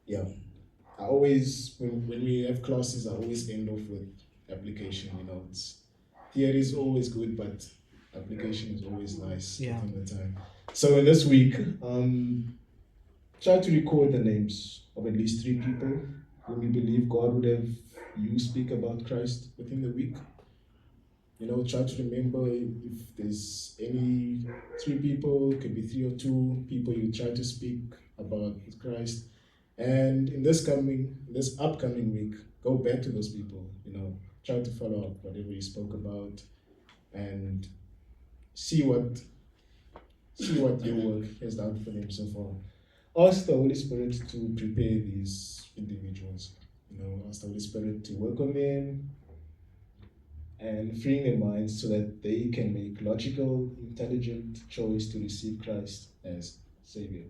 yeah, I always, when we have classes, I always end off with application. It's theory is always good, but application is always nice Yeah. within the time. So in this week, try to record the names of at least three people whom you believe God would have you speak about Christ within the week. Try to remember if there's any three people, it could be three or two people you try to speak about Christ. And this upcoming week, go back to those people, try to follow up whatever you spoke about and see what your work has done for them so far. Ask the Holy Spirit to prepare these individuals. Ask the Holy Spirit to work on them and freeing their minds so that they can make logical, intelligent choice to receive Christ as Savior.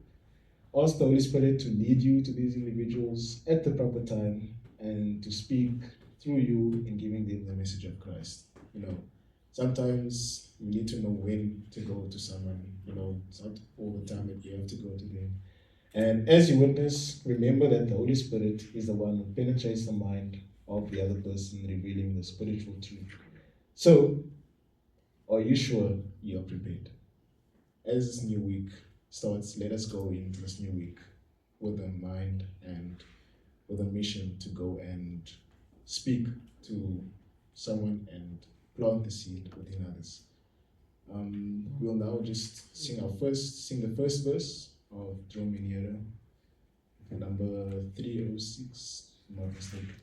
Ask the Holy Spirit to lead you to these individuals at the proper time and to speak through you in giving them the message of Christ. Sometimes you need to know when to go to someone. It's not all the time that you have to go to them. And as you witness, remember that the Holy Spirit is the one who penetrates the mind of the other person, revealing the spiritual truth. So, are you sure you are prepared? As this new week starts, let us go into this new week with a mind and with a mission to go and speak to someone and plant the seed within others. We'll now just sing the first verse of Drum Miniera, number 306, if I'm not mistaken.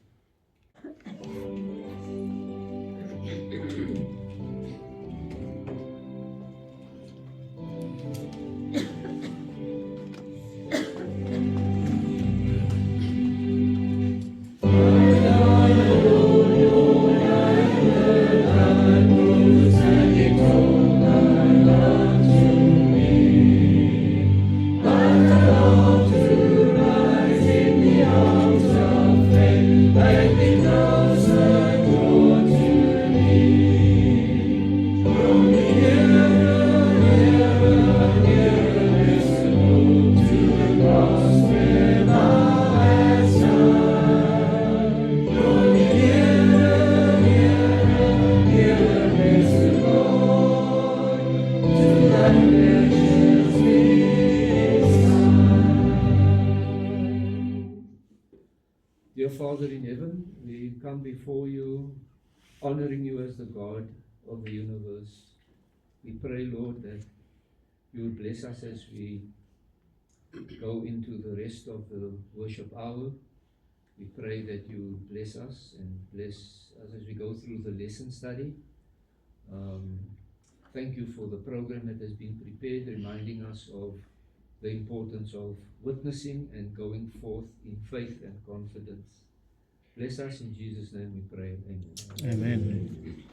Dear Father in heaven, we come before you, honoring you as the God of the universe. We pray, Lord, that you will bless us as we go into the rest of the worship hour. We pray that you will bless us and bless us as we go through the lesson study. Thank you for the program that has been prepared, reminding us of the importance of witnessing and going forth in faith and confidence. Bless us in Jesus' name we pray. Amen. Amen.